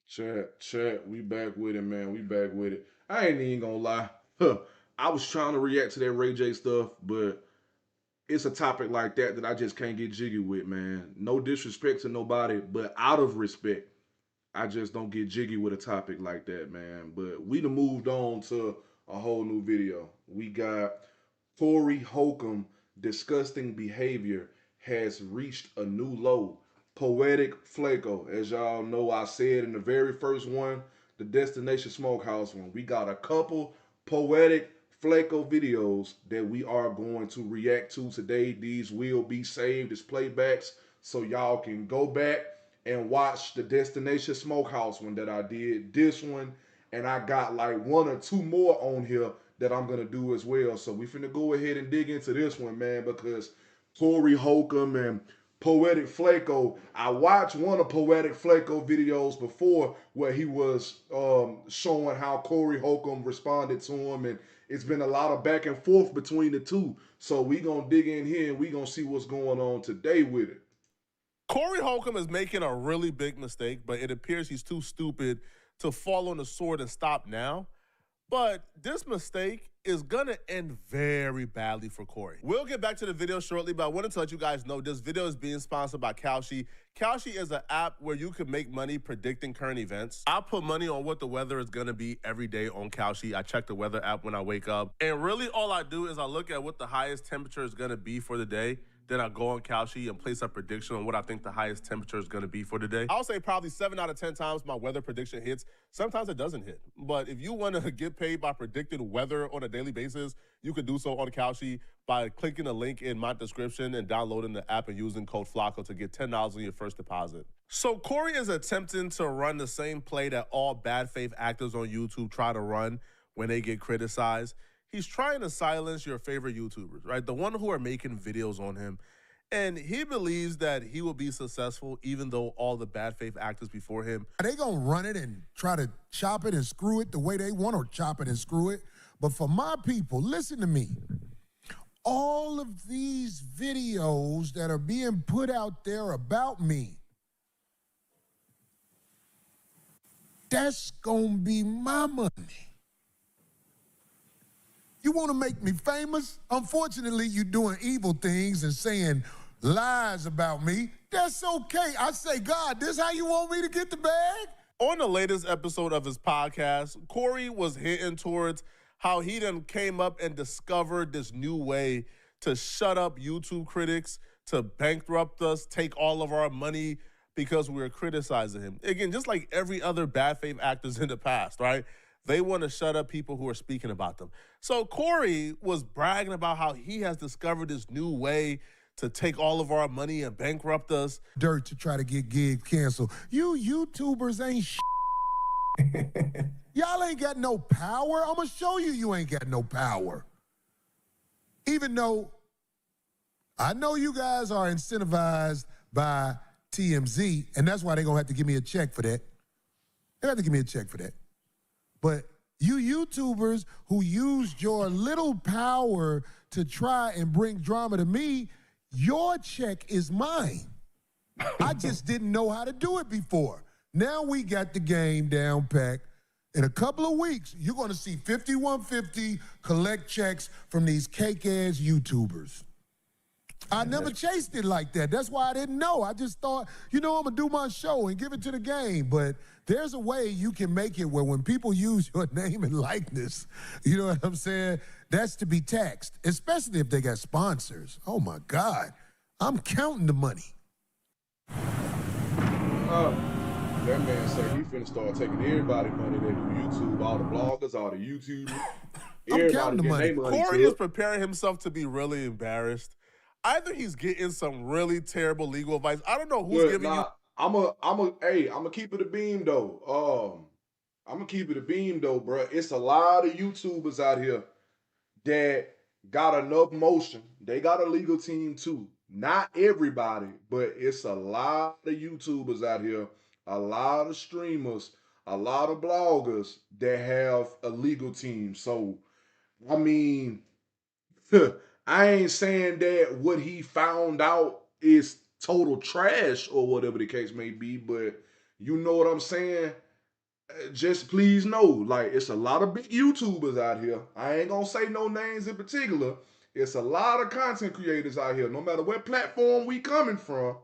Chat, we back with it, man. We back with it. I ain't even gonna lie. Huh. I was trying to react to that Ray J stuff, but it's a topic like that I just can't get jiggy with, man. No disrespect to nobody, but out of respect, I just don't get jiggy with a topic like that, man. But we done moved on to a whole new video. We got Corey Holcomb, disgusting behavior has reached a new low. Poetik Flakko, as y'all know, I said in the very first one, the Destination Smokehouse one. We got a couple Poetik Flakko videos that we are going to react to today. These will be saved as playbacks, so y'all can go back and watch the Destination Smokehouse one that I did. This one, and I got like one or two more on here that I'm gonna do as well. So we finna go ahead and dig into this one, man, because Corey Holcomb and Poetik Flakko. I watched one of Poetik Flakko videos before where he was showing how Corey Holcomb responded to him, and it's been a lot of back and forth between the two. So we gonna dig in here and we gonna see what's going on today with it. Corey Holcomb is making a really big mistake, but it appears he's too stupid to fall on the sword and stop now. But this mistake is gonna end very badly for Corey. We'll get back to the video shortly, but I wanted to let you guys know this video is being sponsored by Kalshi. Kalshi is an app where you can make money predicting current events. I put money on what the weather is gonna be every day on Kalshi. I check the weather app when I wake up. And really all I do is I look at what the highest temperature is gonna be for the day. Then I go on Kalshi and place a prediction on what I think the highest temperature is going to be for the day. I'll say probably 7 out of 10 times my weather prediction hits. Sometimes it doesn't hit. But if you want to get paid by predicting weather on a daily basis, you can do so on Kalshi by clicking the link in my description and downloading the app and using code Flakko to get $10 on your first deposit. So Corey is attempting to run the same play that all bad faith actors on YouTube try to run when they get criticized. He's trying to silence your favorite YouTubers, right? The one who are making videos on him. And he believes that he will be successful even though all the bad faith actors before him. Are they going to run it and try to chop it and screw it the way they want, or chop it and screw it? But for my people, listen to me. All of these videos that are being put out there about me, that's going to be my money. You want to make me famous? Unfortunately, you're doing evil things and saying lies about me. That's okay. I say, God, this how you want me to get the bag? On the latest episode of his podcast, Corey was hinting towards how he done came up and discovered this new way to shut up YouTube critics, to bankrupt us, take all of our money because we were criticizing him. Again, just like every other bad faith actors in the past, right? They want to shut up people who are speaking about them. So Corey was bragging about how he has discovered this new way to take all of our money and bankrupt us. Dirt to try to get gigs canceled. You YouTubers ain't Y'all ain't got no power. I'm going to show you you ain't got no power. Even though I know you guys are incentivized by TMZ, and that's why they're going to have to give me a check for that. They have to give me a check for that. But you YouTubers who used your little power to try and bring drama to me, your check is mine. I just didn't know how to do it before. Now we got the game down packed. In a couple of weeks, you're going to see 5150 collect checks from these cake-ass YouTubers. I never chased it like that. That's why I didn't know. I just thought, I'm going to do my show and give it to the game. But there's a way you can make it where when people use your name and likeness, you know what I'm saying? That's to be taxed, especially if they got sponsors. Oh, my God. I'm counting the money. That man said he finna start taking everybody money that do YouTube, all the bloggers, all the YouTubers. I'm counting the money. Corey is preparing himself to be really embarrassed. Either he's getting some really terrible legal advice. I don't know who's giving you. I'ma keep it a beam though. I'ma keep it a beam though, bro. It's a lot of YouTubers out here that got enough motion. They got a legal team too. Not everybody, but it's a lot of YouTubers out here, a lot of streamers, a lot of bloggers that have a legal team. So, I mean, I ain't saying that what he found out is total trash or whatever the case may be, but you know what I'm saying? just please know, like, it's a lot of big YouTubers out here. I ain't gonna say no names in particular. It's a lot of content creators out here. No matter what platform we coming from,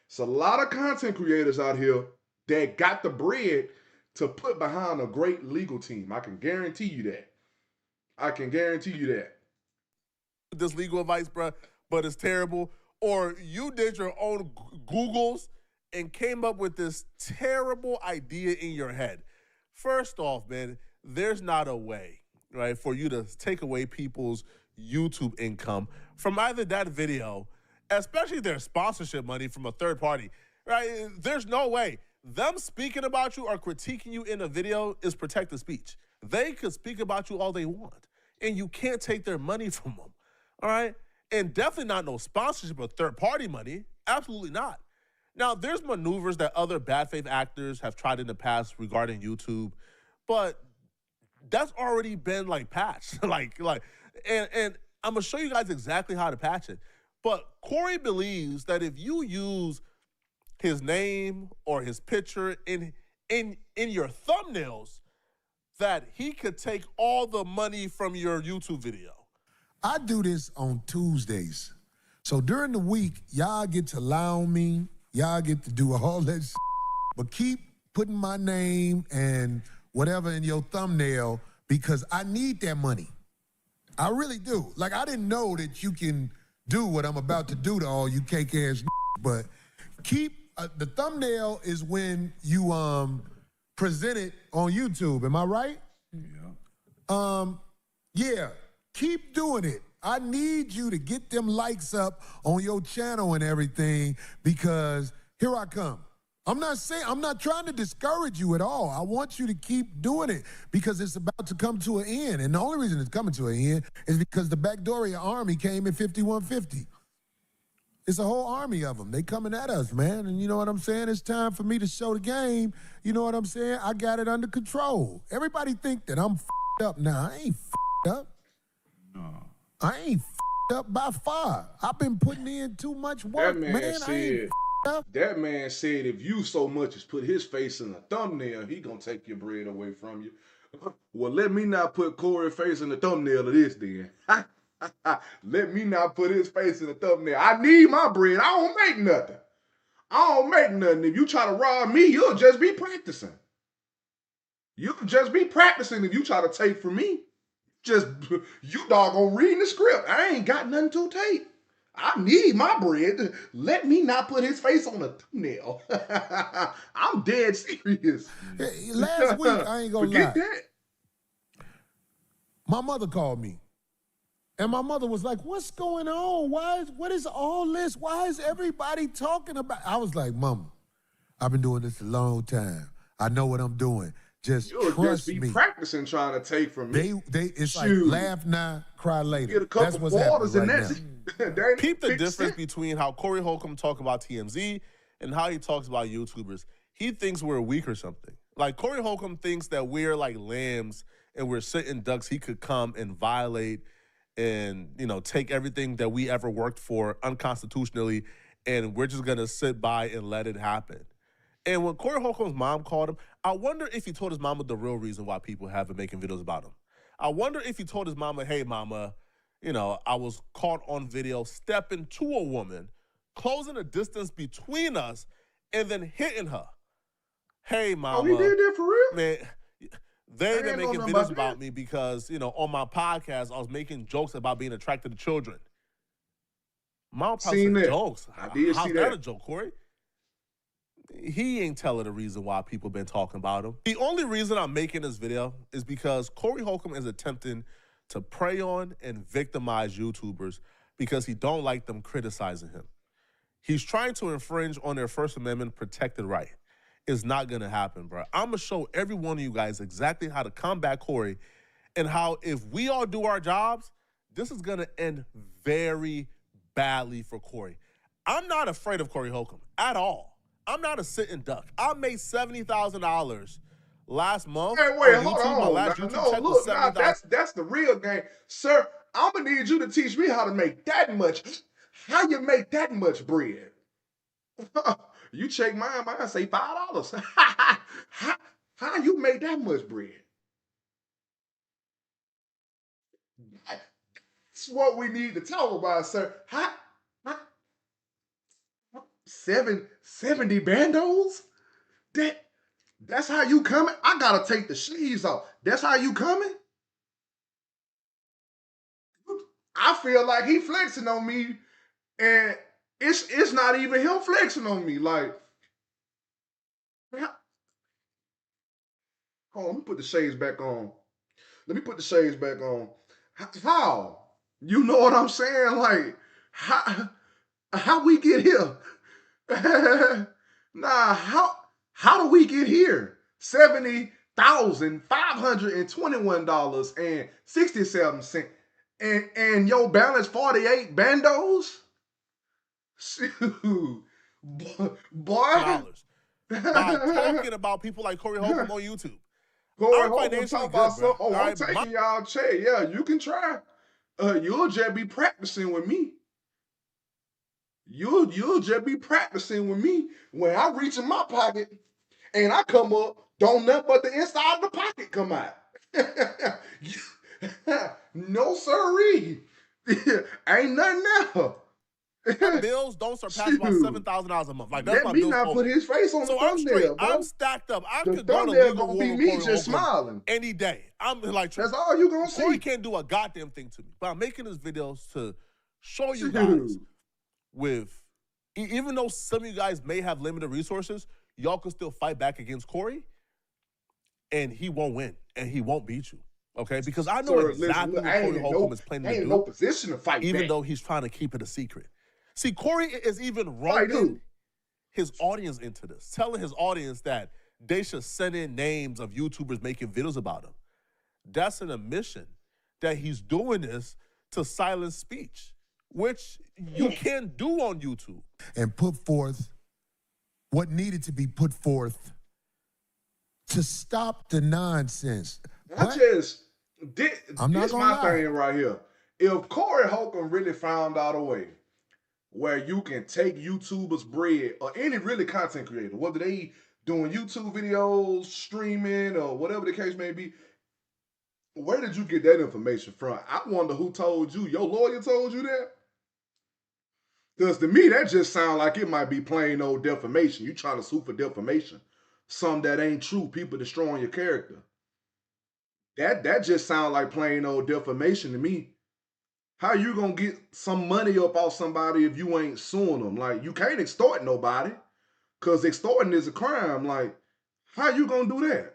it's a lot of content creators out here that got the bread to put behind a great legal team. I can guarantee you that. I can guarantee you that. This legal advice, bro, but it's terrible. Or you did your own Googles and came up with this terrible idea in your head. First off, man, there's not a way, right, for you to take away people's YouTube income from either that video, especially their sponsorship money from a third party, right? There's no way. Them speaking about you or critiquing you in a video is protected speech. They could speak about you all they want, and you can't take their money from them, all right? And definitely not no sponsorship or third-party money. Absolutely not. Now, there's maneuvers that other bad faith actors have tried in the past regarding YouTube, but that's already been like patched. And I'm gonna show you guys exactly how to patch it. But Corey believes that if you use his name or his picture in your thumbnails, that he could take all the money from your YouTube video. I do this on Tuesdays. So during the week, y'all get to lie on me. Y'all get to do all that shit. But keep putting my name and whatever in your thumbnail because I need that money. I really do. Like, I didn't know that you can do what I'm about to do to all you cake-ass but keep, the thumbnail is when you present it on YouTube. Am I right? Yeah. Yeah. Keep doing it. I need you to get them likes up on your channel and everything because here I come. I'm not trying to discourage you at all. I want you to keep doing it because it's about to come to an end. And the only reason it's coming to an end is because the Backdoria army came in 5150. It's a whole army of them. They coming at us, man. And you know what I'm saying? It's time for me to show the game. You know what I'm saying? I got it under control. Everybody think that I'm f***ed up now. I ain't f***ed up. I ain't f***ed up by far. I've been putting in too much work, man. I ain't f***ed up. That man said if you so much as put his face in the thumbnail, he gonna take your bread away from you. Well, let me not put Corey's face in the thumbnail of this then. Let me not put his face in the thumbnail. I need my bread. I don't make nothing. I don't make nothing. If you try to rob me, you'll just be practicing. You'll just be practicing if you try to take from me. Just, you doggone reading the script. I ain't got nothing to take. I need my bread. Let me not put his face on a thumbnail. I'm dead serious. Hey, last week, I ain't gonna Forget lie. that. My mother called me. And my mother was like, what's going on? What is all this? Why is everybody talking about? I was like, Mama, I've been doing this a long time. I know what I'm doing. You'll Trust just be me. practicing trying to take from me. It's Shoot. like laugh now, cry later. Get a couple That's what's waters happening and right that's now. Peep the difference between how Corey Holcomb talk about TMZ and how he talks about YouTubers. He thinks we're weak or something. Like, Corey Holcomb thinks that we're like lambs and we're sitting ducks. He could come and violate and, you know, take everything that we ever worked for unconstitutionally, and we're just going to sit by and let it happen. And when Corey Holcomb's mom called him, I wonder if he told his mama the real reason why people have been making videos about him. I wonder if he told his mama, hey, mama, you know, I was caught on video stepping to a woman, closing a distance between us, and then hitting her. Hey, mama. Oh, he did that for real? Man, they've been making know videos about about me because, you know, on my podcast, I was making jokes about being attracted to children. Mom probably Seen said that. jokes. I did How's see that that. a joke, Corey? He ain't telling the reason why people been talking about him. The only reason I'm making this video is because Corey Holcomb is attempting to prey on and victimize YouTubers because he don't like them criticizing him. He's trying to infringe on their First Amendment protected right. It's not gonna happen, bro. I'm gonna show every one of you guys exactly how to combat Corey and how if we all do our jobs, this is gonna end very badly for Corey. I'm not afraid of Corey Holcomb at all. I'm not a sitting duck. I made $70,000 last month. Hey, wait, on hold YouTube. My on. last Now, YouTube no, check look, was now $70,000. that's the real game. Sir, I'm going to need you to teach me how to make that much. How you make that much bread? You check mine say $5. How you make that much bread? That's what we need to talk about, sir. How 70 bandos? That's how you coming? I gotta take the shades off. That's how you coming? I feel like he flexing on me, and it's not even him flexing on me. Like, hold on, let me put the shades back on. Let me put the shades back on. How? You know what I'm saying? Like, how we get here? Nah, how do we get here? $70,521.67. And your balance 48 bandos? Shoot. Boy. Dollars by talking about people like Corey Holcomb on YouTube. Corey I'm Holcomb financially talk about good, bro. something. Oh, I'm taking y'all check. Yeah, you can try. You'll just be practicing with me. You'll just be practicing with me. When I reach in my pocket and I come up, don't nothing but the inside of the pocket come out. No sirree. Ain't nothing there. My bills don't surpass about $7,000 a month. Like that's Let my me bills. not put his face on the So I'm straight. thumbnail, bro. I'm stacked up. I The could go to thumbnail legal gonna war be with me Corey just Holcomb smiling. any day. I'm like, That's all you gonna Corey see. can't do a goddamn thing to me. But I'm making these videos to show you guys with, even though some of you guys may have limited resources, y'all can still fight back against Corey, and he won't win, and he won't beat you. Okay, because I know exactly what Corey Holcomb is planning to do. Ain't in no position to fight even back. though he's trying to keep it a secret. See, Corey is even roping his audience into this, telling his audience that they should send in names of YouTubers making videos about him. That's an admission that he's doing this to silence speech, which you can't do on YouTube. And put forth what needed to be put forth to stop the nonsense. I'm not gonna lie. Thing right here. If Corey Holcomb really found out a way where you can take YouTubers' bread, or any really content creator, whether they doing YouTube videos, streaming, or whatever the case may be, where did you get that information from? I wonder who told you. Your lawyer told you that? Because to me, that just sounds like it might be plain old defamation. You trying to sue for defamation. Something that ain't true, people destroying your character. That just sounds like plain old defamation to me. How you gonna get some money up off somebody if you ain't suing them? Like, you can't extort nobody, because extorting is a crime. Like, how you gonna do that?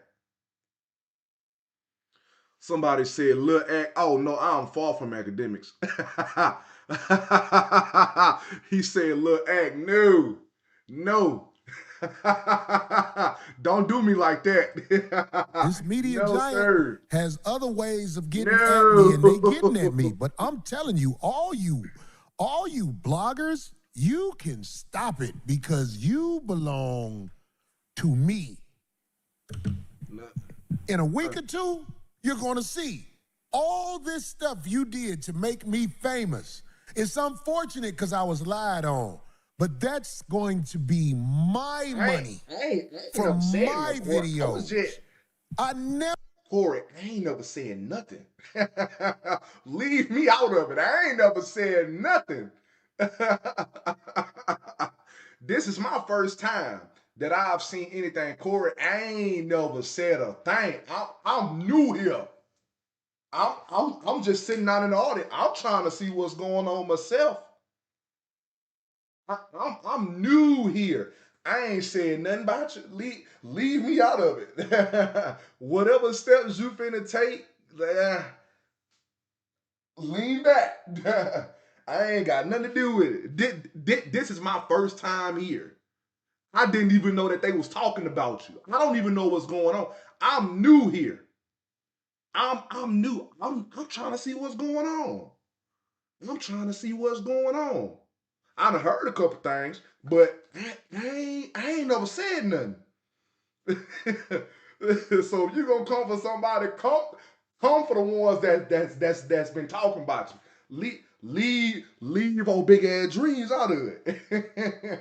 Somebody said, Lil Act, oh no, I'm far from academics. He said, Lil Act, no. Don't do me like that. This media giant has other ways of getting at No. me, and they getting at me. But I'm telling you, all you bloggers, you can stop it, because you belong to me. In a week or two, you're going to see all this stuff you did to make me famous. It's unfortunate because I was lied on, but that's going to be my money from my videos. I never. Corey, I ain't never said nothing. Leave me out of it. I ain't never said nothing. This is my first time that I've seen anything. Corey, I ain't never said a thing. I'm new here. I'm just sitting out in the audience. I'm trying to see what's going on myself. I'm new here. I ain't saying nothing about you. Leave me out of it. Whatever steps you finna take, lean back. I ain't got nothing to do with it. This is my first time here. I didn't even know that they was talking about you. I don't even know what's going on. I'm new here. I'm new. I'm trying to see what's going on. I'm trying to see what's going on. I done heard a couple things, but I ain't never said nothing. So if you gonna come for somebody, come for the ones that's been talking about you. Leave old big ass dreams out of it.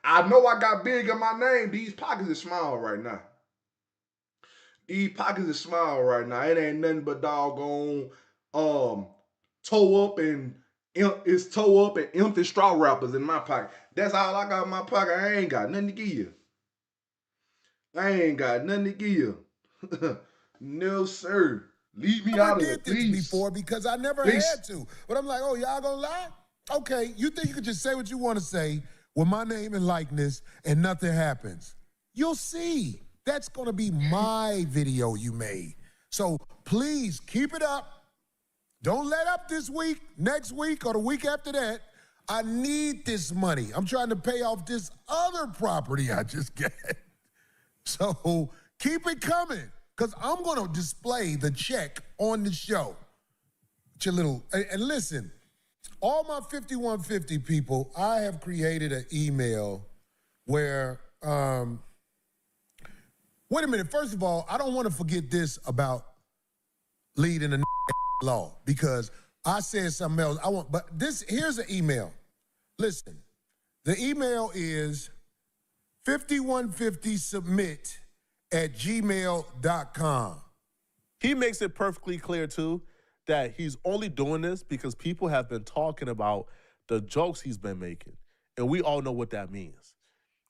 I know I got big in my name. These pockets are small right now. These pockets is small right now. It ain't nothing but doggone toe up and it's toe up and empty straw wrappers in my pocket. That's all I got in my pocket. I ain't got nothing to give you. I ain't got nothing to give you. No, sir. Leave me out of it, this please. before because I never had to. But I'm like, oh, y'all gonna lie? Okay, you think you could just say what you want to say with my name and likeness and nothing happens? You'll see. That's gonna be my video you made. So please keep it up. Don't let up this week, next week, or the week after that. I need this money. I'm trying to pay off this other property I just got. So keep it coming, because I'm going to display the check on the show. And listen, all my 5150 people, I have created an email where, wait a minute, first of all, I don't want to forget this about leading the law, because I said something else. Here's an email. Listen, the email is 5150submit@gmail.com. He makes it perfectly clear, too, that he's only doing this because people have been talking about the jokes he's been making. And we all know what that means.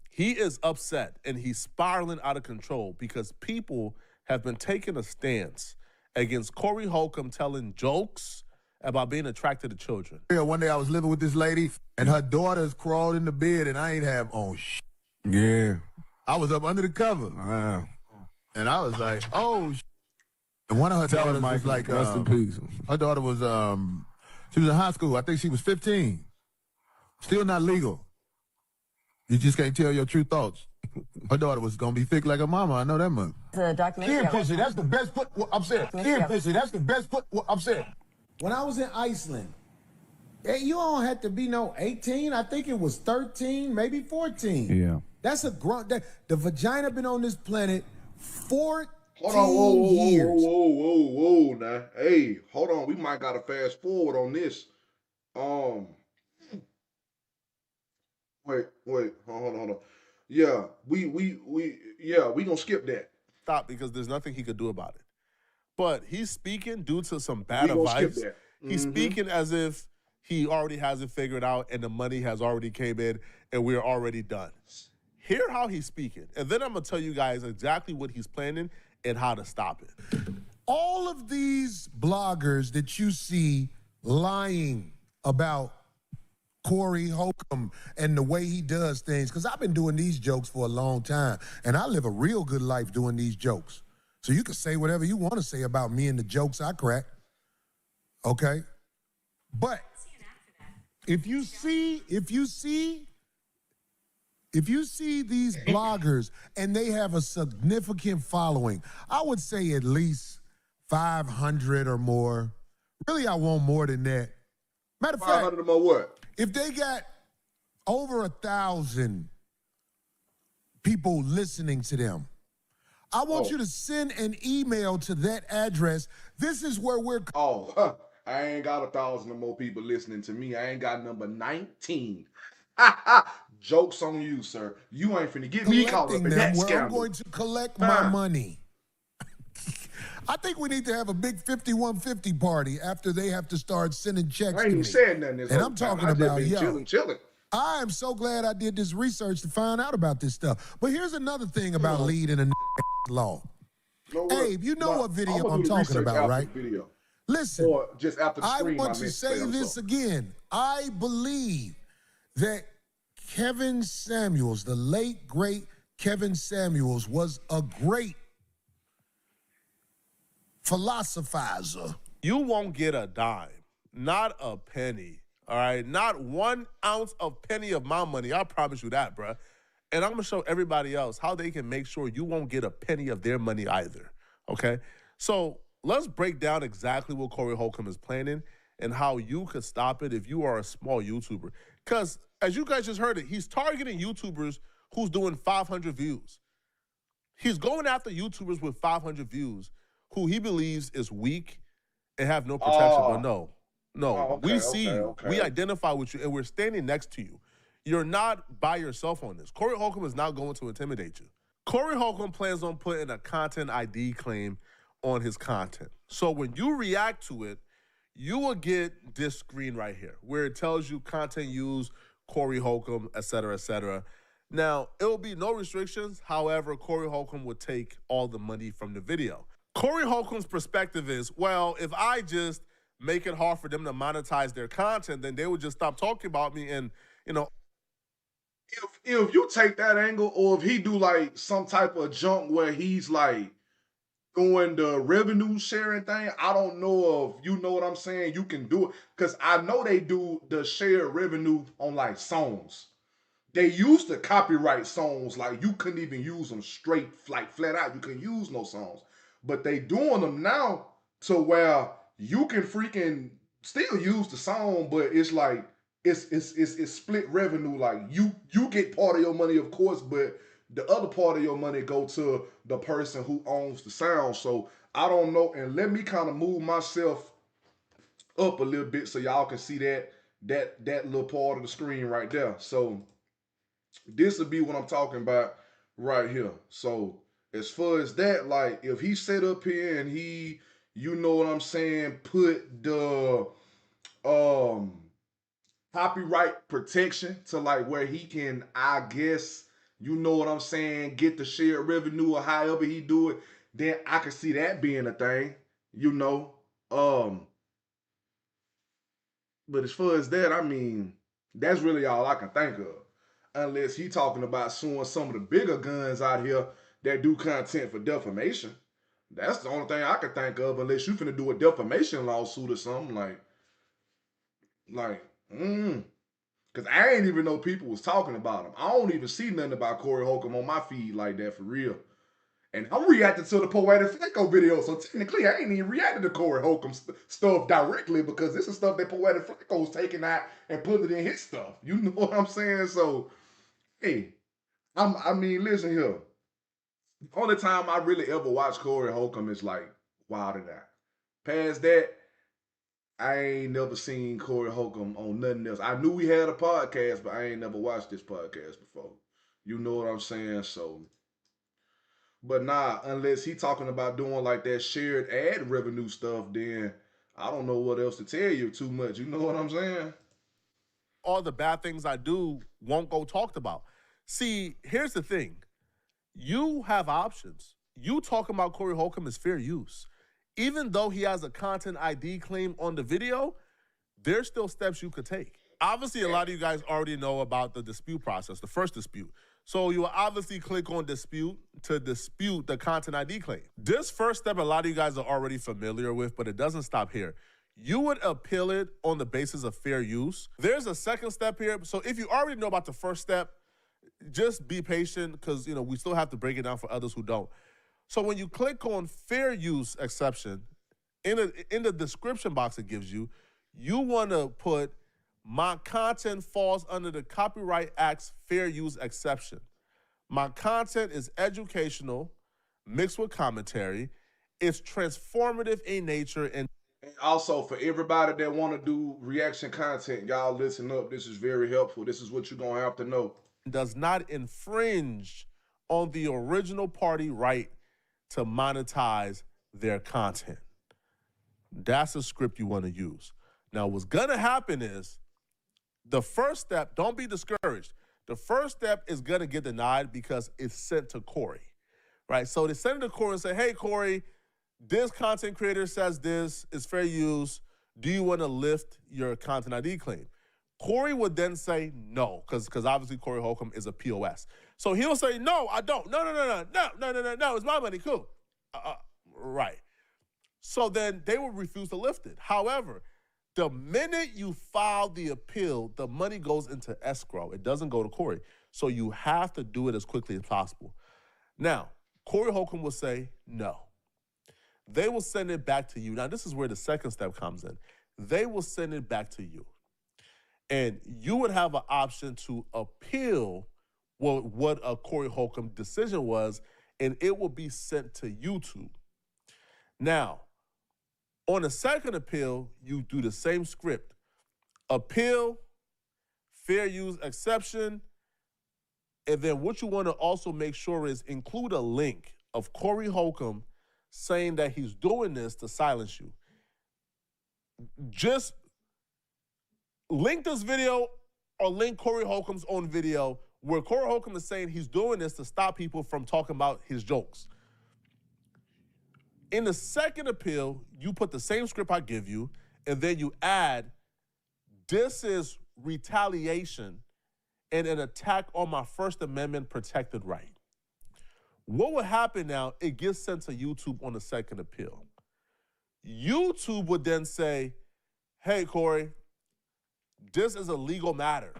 He is upset and he's spiraling out of control because people have been taking a stance against Corey Holcomb telling jokes about being attracted to children. Yeah, one day I was living with this lady and her daughters crawled in the bed and I ain't have on shit. Yeah. I was up under the cover. Wow. And I was like, oh, shit. And one of her daughters was like, rest in peace. her daughter was, she was in high school. I think she was 15. Still not legal. You just can't tell your true thoughts. Her daughter was going to be thick like her mama. I know that much. The documentary. Kid pussy, that's the best put. I'm saying. Kid pussy, that's the best put. I'm saying. When I was in Iceland, you don't have to be no 18. I think it was 13, maybe 14. Yeah. That's a grunt. The vagina been on this planet 14 Hold on, years. whoa, now. Hey, hold on. We might gotta fast forward on this. Wait, hold on. Yeah, we gonna skip that. Stop, because there's nothing he could do about it. But he's speaking due to some We bad gonna skip advice. that. He's speaking as if he already has it figured out and the money has already came in and we're already done. Hear how he's speaking, and then I'm going to tell you guys exactly what he's planning and how to stop it. All of these bloggers that you see lying about Corey Holcomb and the way he does things, because I've been doing these jokes for a long time, and I live a real good life doing these jokes. So you can say whatever you want to say about me and the jokes I crack, okay? But if you see these bloggers and they have a significant following, I would say at least 500 or more. Really, I want more than that. Matter of fact, 500 or more what? if they got over 1,000 people listening to them, I want you to send an email to that address. This is where we're... I ain't got 1,000 or more people listening to me. I ain't got number 19. Joke's on you, sir. You ain't finna get me caught up in that where scandal. I'm going to collect my money. I think we need to have a big 5150 party after they have to start sending checks I ain't to even me. saying nothing this And whole I'm time. talking I just about, been chilling. I am so glad I did this research to find out about this stuff. But here's another thing about leading a law. Abe, you know what video I'm talking about, right? Video. Listen, Or just after the I stream, want to say this again. I believe that Kevin Samuels, the late, great Kevin Samuels, was a great philosophizer. You won't get a dime, not a penny, all right? Not 1 ounce of penny of my money. I promise you that, bruh. And I'm going to show everybody else how they can make sure you won't get a penny of their money either, okay? So let's break down exactly what Corey Holcomb is planning and how you could stop it if you are a small YouTuber. Because as you guys just heard it, he's targeting YouTubers who's doing 500 views. He's going after YouTubers with 500 views who he believes is weak and have no protection. But no. We see you. We identify with you, and we're standing next to you. You're not by yourself on this. Corey Holcomb is not going to intimidate you. Corey Holcomb plans on putting a content ID claim on his content. So when you react to it, you will get this screen right here where it tells you content used, Corey Holcomb, et cetera, et cetera. Now, it will be no restrictions. However, Corey Holcomb would take all the money from the video. Corey Holcomb's perspective is, well, if I just make it hard for them to monetize their content, then they would just stop talking about me. And, you know, if you take that angle, or if he do like some type of junk where he's like doing the revenue sharing thing, I don't know if, you know what I'm saying, you can do it. Because I know they do the shared revenue on like songs. They used to copyright songs, like you couldn't even use them straight, like flat out. You couldn't use no songs. But they doing them now to where you can freaking still use the song, but it's like it's split revenue. Like you get part of your money, of course, but the other part of your money go to the person who owns the sound. So I don't know. And let me kind of move myself up a little bit so y'all can see that little part of the screen right there. So this would be what I'm talking about right here. So as far as that, like if he set up here and he, you know what I'm saying, put the copyright protection to like where he can, I guess, you know what I'm saying, get the shared revenue or however he do it, then I can see that being a thing, you know. But as far as that, I mean, that's really all I can think of. Unless he talking about suing some of the bigger guns out here that do content for defamation. That's the only thing I can think of, unless you finna do a defamation lawsuit or something Cause I ain't even know people was talking about him. I don't even see nothing about Corey Holcomb on my feed like that for real. And I'm reacting to the Poetik Flakko video, so technically I ain't even reacted to Corey Holcomb stuff directly because this is stuff that Poetik Flakko's taking out and putting it in his stuff. You know what I'm saying? So, hey, I mean, listen here. Only time I really ever watched Corey Holcomb is like Wild and Out. Past that, I ain't never seen Corey Holcomb on nothing else. I knew we had a podcast, but I ain't never watched this podcast before. You know what I'm saying? So, but nah, unless he talking about doing like that shared ad revenue stuff, then I don't know what else to tell you too much. You know what I'm saying? all the bad things I do won't go talked about. See, here's the thing. You have options. You talking about Corey Holcomb is fair use. Even though he has a content ID claim on the video, there's still steps you could take. Obviously, a lot of you guys already know about the dispute process, the first dispute. So you will obviously click on dispute to dispute the content ID claim. This first step, a lot of you guys are already familiar with, but it doesn't stop here. You would appeal it on the basis of fair use. There's a second step here. So if you already know about the first step, just be patient because we still have to break it down for others who don't. So when you click on fair use exception, in the description box it gives you, you want to put my content falls under the Copyright Act's fair use exception. My content is educational, mixed with commentary. It's transformative in nature. And also, for everybody that want to do reaction content, y'all listen up. This is very helpful. This is what you're going to have to know. Does not infringe on the original party right to monetize their content. That's a script you want to use. Now, what's going to happen is the first step, don't be discouraged. The first step is going to get denied because it's sent to Corey, right? So they send it to Corey and say, hey, Corey, this content creator says this is fair use. Do you want to lift your content ID claim? Corey would then say no, because obviously Corey Holcomb is a POS. So he'll say, no, I don't. No, it's my money, cool. Right. So then they will refuse to lift it. However, the minute you file the appeal, the money goes into escrow. It doesn't go to Corey. So you have to do it as quickly as possible. Now, Corey Holcomb will say no. They will send it back to you. Now, this is where the second step comes in. They will send it back to you. And you would have an option to appeal what a Corey Holcomb decision was, and it will be sent to YouTube. Now, on the second appeal, you do the same script. Appeal, fair use exception, And then what you want to also make sure is include a link of Corey Holcomb saying that he's doing this to silence you. Just link this video or link Corey Holcomb's own video where Corey Holcomb is saying he's doing this to stop people from talking about his jokes. In the second appeal, you put the same script I give you, and then you add, this is retaliation and an attack on my First Amendment protected right. What would happen now? It gets sent to YouTube on the second appeal. YouTube would then say, hey, Corey, this is a legal matter.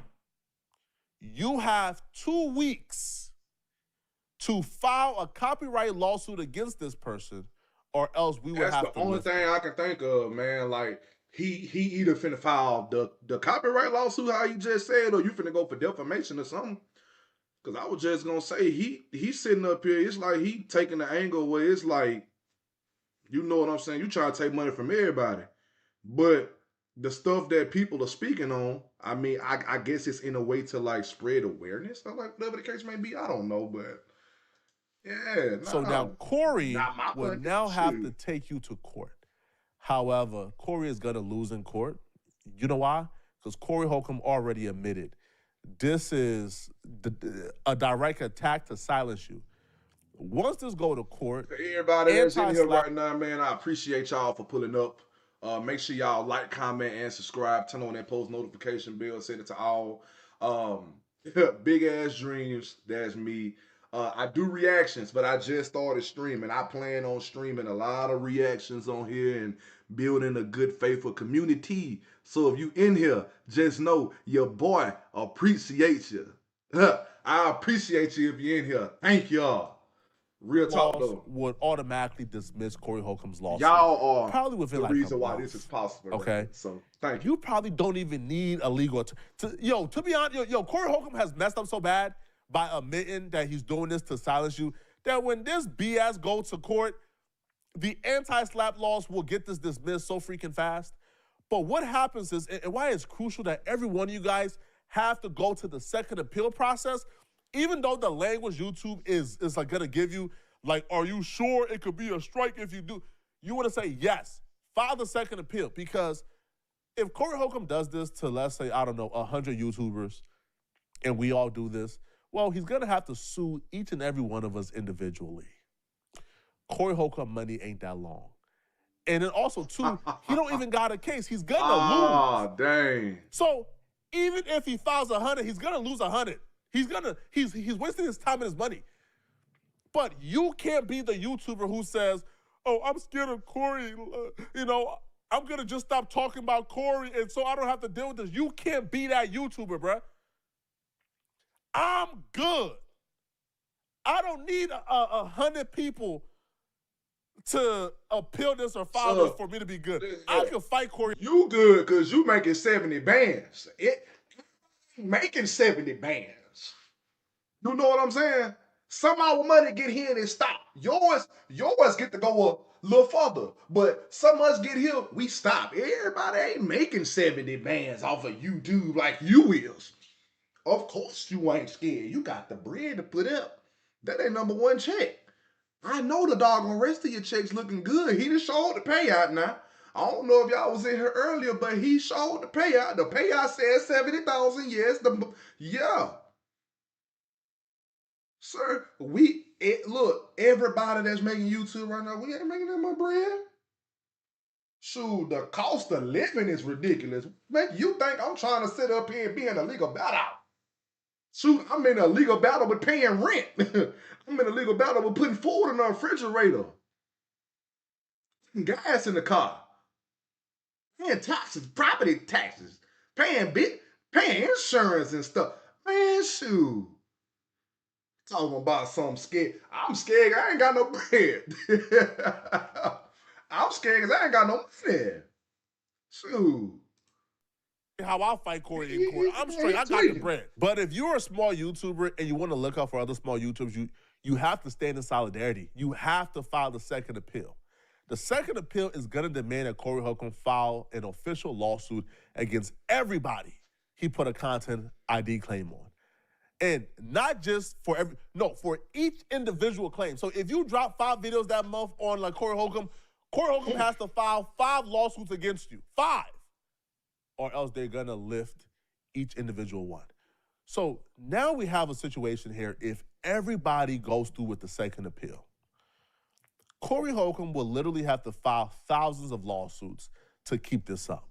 You have 2 weeks to file a copyright lawsuit against this person, or else we would have to. That's the only thing I can think of, man. Like, he either finna file the copyright lawsuit, how you just said, or you finna go for defamation or something. Because I was just gonna say, he's sitting up here, it's like he taking the angle where it's like, you know what I'm saying, you trying to take money from everybody. But the stuff that people are speaking on, I mean, I guess it's in a way to like spread awareness or like whatever the case may be. I don't know, but yeah. So now Corey would now have to take you to court. However, Corey is going to lose in court. You know why? Because Corey Holcomb already admitted this is a direct attack to silence you. Once this go to court, everybody that's in here right now, man, I appreciate y'all for pulling up. Make sure y'all like, comment, and subscribe. Turn on that post notification bell. Send it to all. Big ass dreams. That's me. I do reactions, but I just started streaming. I plan on streaming a lot of reactions on here and building a good, faithful community. So if you in here, just know your boy appreciates you. I appreciate you if you're in here. Thank y'all. Real talk though. Would automatically dismiss Corey Holcomb's lawsuit. Y'all are probably within the like reason why this is possible. Okay, right? So thank you. You probably don't even need a legal. To be honest, Corey Holcomb has messed up so bad by admitting that he's doing this to silence you that when this BS goes to court, the anti-slap laws will get this dismissed so freaking fast. But what happens is, and why it's crucial that every one of you guys have to go to the second appeal process, even though the language YouTube is like gonna give you, like, are you sure it could be a strike if you do? You want to say yes, file the second appeal, because if Corey Holcomb does this to, let's say, I don't know, 100 YouTubers, and we all do this, well, he's gonna have to sue each and every one of us individually. Corey Holcomb money ain't that long. And then also, too, he don't even got a case. He's gonna lose. Oh, dang. So even if he files 100, he's gonna lose 100. He's wasting his time and his money. But you can't be the YouTuber who says, oh, I'm scared of Corey. I'm gonna just stop talking about Corey and so I don't have to deal with this. You can't be that YouTuber, bruh. I'm good. I don't need 100 people to appeal this or file this for me to be good. I can fight Corey. You good because you making 70 bands. Making 70 bands. You know what I'm saying? Some of our money get here and it stop. Yours get to go a little further. But some of us get here, we stop. Everybody ain't making 70 bands off of YouTube like you is. Of course you ain't scared. You got the bread to put up. That ain't number one check. I know the doggone rest of your checks looking good. He just showed the payout now. I don't know if y'all was in here earlier, but he showed the payout. The payout says 70,000. Yes, yeah. Sir, look, everybody that's making YouTube right now, we ain't making that much bread. Shoot, the cost of living is ridiculous. Make you think I'm trying to sit up here and be in a legal battle? Shoot, I'm in a legal battle with paying rent. I'm in a legal battle with putting food in the refrigerator. Gas in the car. Paying taxes, property taxes. Paying insurance and stuff. Man, shoot. Talking about something scared. I'm scared I ain't got no bread. I'm scared because I ain't got no money. Shoot. How I fight Corey in court. I'm straight. I got the bread. But if you're a small YouTuber and you want to look out for other small YouTubers, you have to stand in solidarity. You have to file the second appeal. The second appeal is going to demand that Corey Holcomb file an official lawsuit against everybody he put a content ID claim on. And not just for for each individual claim. So if you drop 5 videos that month on like Corey Holcomb has to file 5 lawsuits against you. 5. Or else they're gonna lift each individual one. So now we have a situation here. If everybody goes through with the second appeal, Corey Holcomb will literally have to file thousands of lawsuits to keep this up.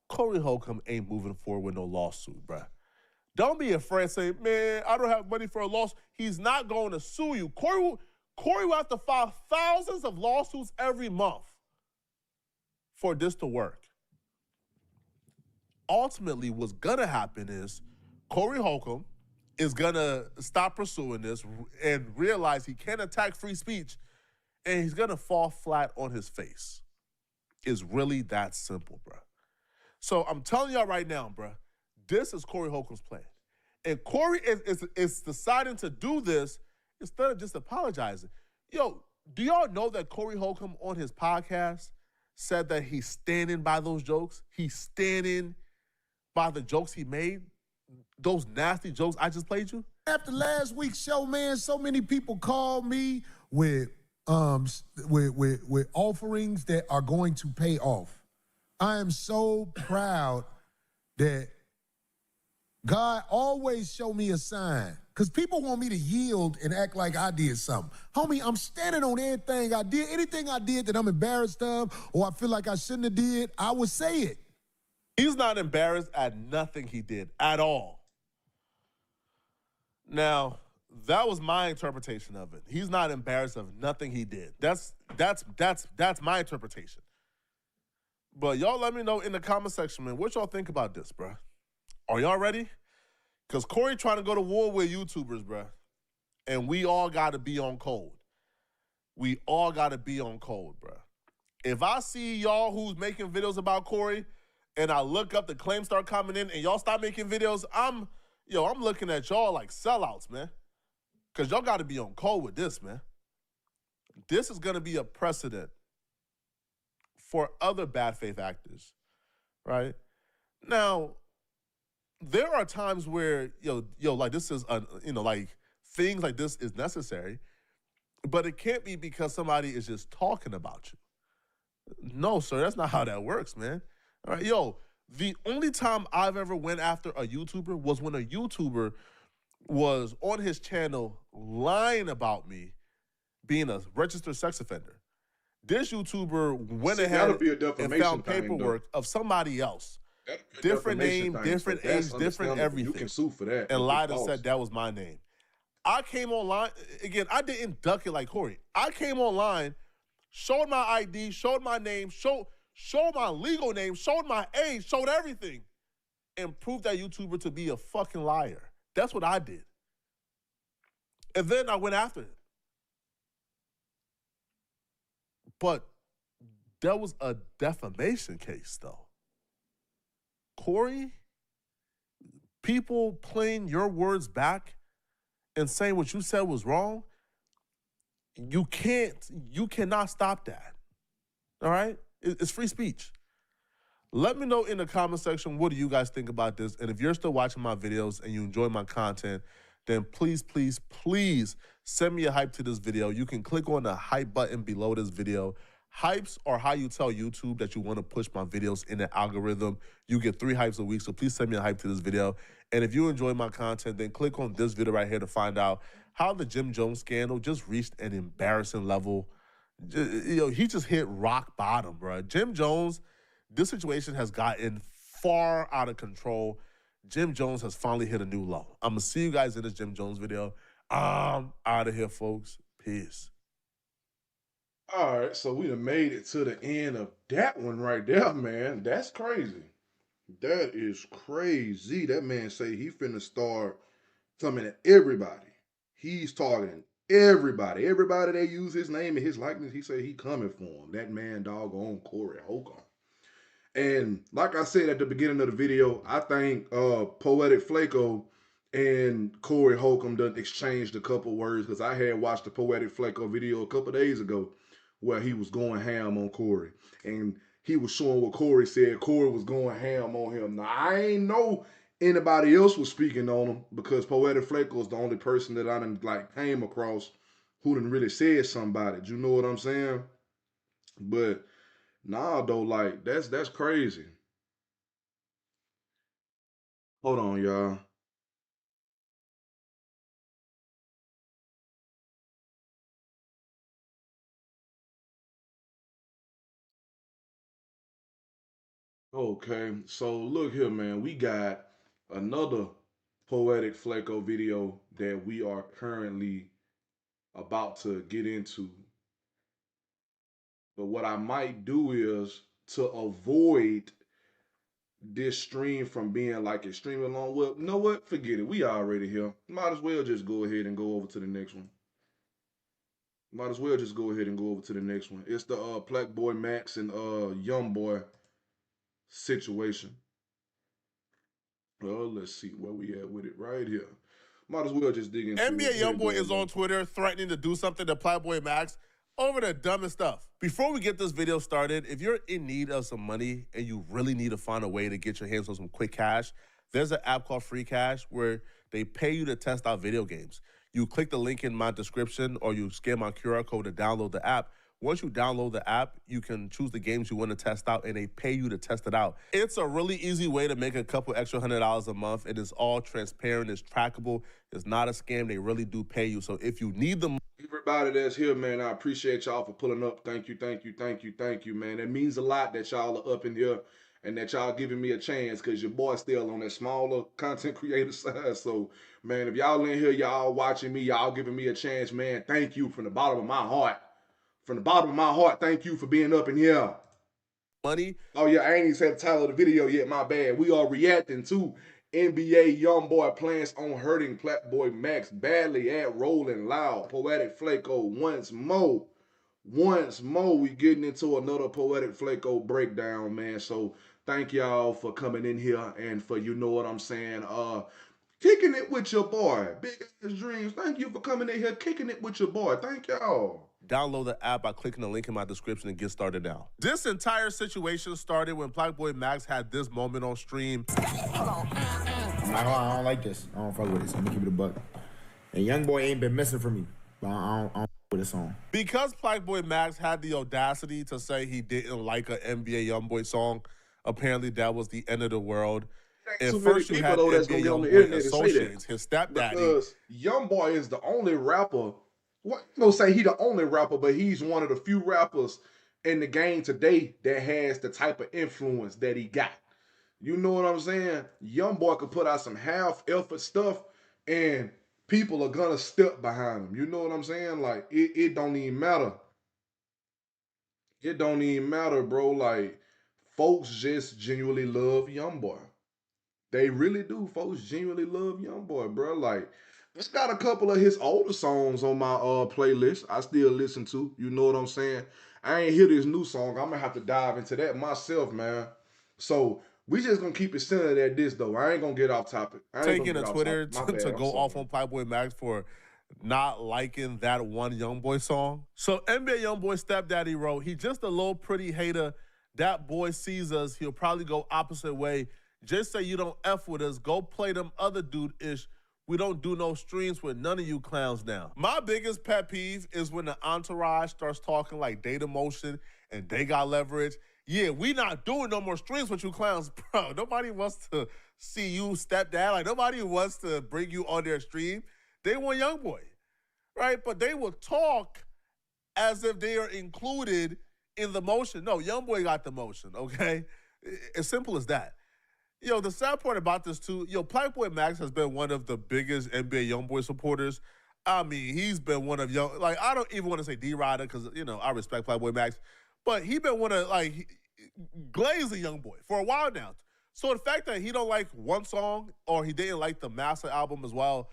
Corey Holcomb ain't moving forward with no lawsuit, bruh. Don't be afraid to say, man, I don't have money for a lawsuit. He's not going to sue you. Corey will have to file thousands of lawsuits every month for this to work. Ultimately, what's going to happen is Corey Holcomb is going to stop pursuing this and realize he can't attack free speech, and he's going to fall flat on his face. It's really that simple, bro. So I'm telling y'all right now, bro, this is Corey Holcomb's plan. And Corey is deciding to do this instead of just apologizing. Yo, do y'all know that Corey Holcomb on his podcast said that he's standing by those jokes? He's standing by the jokes he made, those nasty jokes I just played you? After last week's show, man, so many people called me with offerings that are going to pay off. I am so proud that God always show me a sign, because people want me to yield and act like I did something. Homie, I'm standing on everything I did. Anything I did that I'm embarrassed of or I feel like I shouldn't have did, I would say it. He's not embarrassed at nothing he did at all. Now, that was my interpretation of it. He's not embarrassed of nothing he did. That's my interpretation. But y'all let me know in the comment section, man, what y'all think about this, bro. Are y'all ready? Because Corey trying to go to war with YouTubers, bro. And we all got to be on code. We all got to be on code, bro. If I see y'all who's making videos about Corey and I look up, the claims start coming in and y'all stop making videos, I'm looking at y'all like sellouts, man. Because y'all got to be on code with this, man. This is going to be a precedent for other bad faith actors, right? Now, there are times where, like this is, like things like this is necessary, but it can't be because somebody is just talking about you. No, sir, that's not how that works, man. All right, the only time I've ever went after a YouTuber was when a YouTuber was on his channel lying about me being a registered sex offender. This YouTuber went ahead and found paperwork of somebody else. Different name, different age, different everything. You can sue for that. And lied and said that was my name. I came online, again, I didn't duck it like Corey. I came online, showed my ID, showed my name, showed my legal name, showed my age, showed everything, and proved that YouTuber to be a fucking liar. That's what I did. And then I went after him. But there was a defamation case, though. Corey, people playing your words back and saying what you said was wrong, you cannot stop that. All right? It's free speech. Let me know in the comment section, what do you guys think about this? And if you're still watching my videos and you enjoy my content, then please, please, please send me a hype to this video. You can click on the hype button below this video. Hypes are how you tell YouTube that you want to push my videos in the algorithm. You get 3 hypes a week, so please send me a hype to this video. And if you enjoy my content, then click on this video right here to find out how the Jim Jones scandal just reached an embarrassing level. He just hit rock bottom, bro. Jim Jones, this situation has gotten far out of control. Jim Jones has finally hit a new low. I'm going to see you guys in this Jim Jones video. I'm out of here, folks. Peace. All right, so we done made it to the end of that one right there, man. That's crazy. That is crazy. That man say he finna start coming at everybody. He's targeting everybody. Everybody that use his name and his likeness, he say he coming for him. That man doggone Corey Holcomb. And like I said at the beginning of the video, I think Poetik Flakko and Corey Holcomb done exchanged a couple words, because I had watched the Poetik Flakko video a couple days ago where he was going ham on Corey. And he was showing what Corey said. Corey was going ham on him. Now, I ain't know anybody else was speaking on him because Poetik Flakko is the only person that I done like came across who done really said something about it. You know what I'm saying? But nah, though, like that's crazy. Hold on, y'all. Okay, so look here, man. We got another Poetik Flakko video that we are currently about to get into. But what I might do is to avoid this stream from being like extremely long. Well, you know what? Forget it. We already here. Might as well just go ahead and go over to the next one. Might as well just go ahead and go over to the next one. It's the PlaqueBoyMax and YoungBoy situation. Well, let's see where we at with it right here. Might as well just dig into NBA it. YoungBoy is on Twitter threatening to do something to PlaqueBoyMax over the dumbest stuff. Before we get this video started, if you're in need of some money and you really need to find a way to get your hands on some quick cash, there's an app called Free Cash where they pay you to test out video games. You click the link in my description or you scan my QR code to download the app. Once you download the app, you can choose the games you want to test out and they pay you to test it out. It's a really easy way to make a couple extra $100 a month. It is all transparent, it's trackable, it's not a scam. They really do pay you. So if you need the everybody that's here, man, I appreciate y'all for pulling up. Thank you, thank you, thank you, thank you, man. It means a lot that y'all are up in here and that y'all giving me a chance because your boy's still on that smaller content creator side. So, man, if y'all in here, y'all watching me, y'all giving me a chance, man, thank you from the bottom of my heart. From the bottom of my heart, thank you for being up in here. money. Oh, yeah, I ain't even said the title of the video yet, my bad. We are reacting to NBA YoungBoy plans on hurting PlaqueBoyMax badly at Rolling Loud. Poetik Flakko once more. Once more, we getting into another Poetik Flakko breakdown, man. So thank y'all for coming in here and for, you know what I'm saying, kicking it with your boy. Big Ass Dreams. Thank you for coming in here, kicking it with your boy. Thank y'all. Download the app by clicking the link in my description and get started now. This entire situation started when PlaqueBoyMax had this moment on stream. I don't like this. I don't fuck with this. I'm gonna keep it a buck. And YoungBoy ain't been missing from me. But I don't with this song. Because PlaqueBoyMax had the audacity to say he didn't like an NBA YoungBoy song, apparently that was the end of the world. At Too first many you people had though that's NBA gonna get on the YoungBoy internet and say that. associates, his stepdaddy. Because YoungBoy is the only rapper. What I'm gonna say he the only rapper, but he's one of the few rappers in the game today that has the type of influence that he got. You know what I'm saying? YoungBoy could put out some half-effort stuff, and people are gonna step behind him. You know what I'm saying? Like it don't even matter. It don't even matter, bro. Like folks just genuinely love YoungBoy. They really do. Folks genuinely love YoungBoy, bro. Like, it's got a couple of his older songs on my playlist. I still listen to. You know what I'm saying? I ain't hear this new song. I'm gonna have to dive into that myself, man. So we just gonna keep it centered at this though. I ain't gonna get off topic. Taking to Twitter to go off on PlaqueBoyMax for not liking that one YoungBoy song. So NBA YoungBoy stepdaddy wrote, he just a little pretty hater. That boy sees us, he'll probably go opposite way. Just say you don't F with us. Go play them other dude-ish. We don't do no streams with none of you clowns now. My biggest pet peeve is when the entourage starts talking like Data Motion and they got leverage. Yeah, we not doing no more streams with you clowns. Bro, nobody wants to see you stepdad. Like, nobody wants to bring you on their stream. They want YoungBoy, right? But they will talk as if they are included in the motion. No, YoungBoy got the motion, okay? As simple as that. Yo, the sad part about this, too, PlaqueBoyMax has been one of the biggest NBA YoungBoy supporters. I mean, he's been one of I don't even want to say D-Rider because, I respect PlaqueBoyMax, but he been one of, glazing YoungBoy for a while now. So the fact that he don't like one song or he didn't like the Master album as well,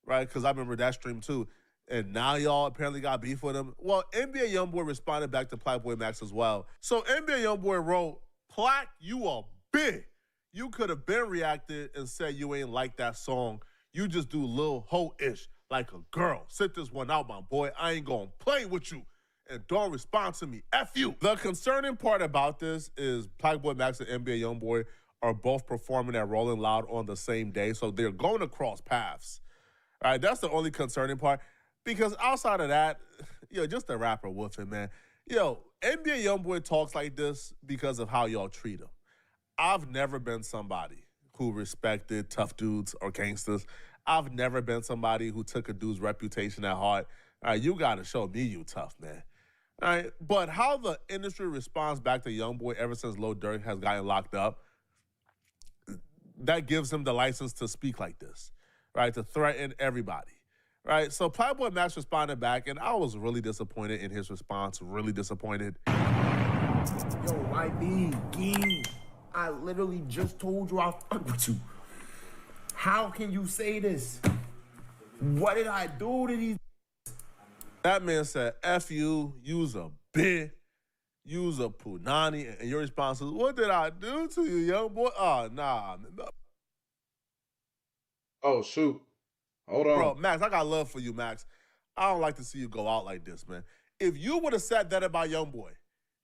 right, because I remember that stream, too, and now y'all apparently got beef with him. Well, NBA YoungBoy responded back to PlaqueBoyMax as well. So NBA YoungBoy wrote, Plaque, you are big. You could have been reacted and said you ain't like that song. You just do little hoe-ish like a girl. Sit this one out, my boy. I ain't gonna play with you. And don't respond to me. F you. The concerning part about this is PlaqueBoyMax and NBA YoungBoy are both performing at Rolling Loud on the same day, so they're going to cross paths. All right, that's the only concerning part. Because outside of that, just the rapper woofing, man. NBA YoungBoy talks like this because of how y'all treat him. I've never been somebody who respected tough dudes or gangsters. I've never been somebody who took a dude's reputation at heart. All right, you got to show me you tough, man. All right, but how the industry responds back to YoungBoy ever since Lil Durk has gotten locked up, that gives him the license to speak like this, right? To threaten everybody, right? So PlaqueBoyMax responded back, and I was really disappointed in his response. Really disappointed. Yo, YB, Ging, I literally just told you I fuck with you. How can you say this? What did I do to these? That man said, F you, use a bitch, use a punani, and your response is, what did I do to you, young boy? Oh, nah. Oh, shoot. Hold on. Bro, Max, I got love for you, Max. I don't like to see you go out like this, man. If you would have said that about YoungBoy,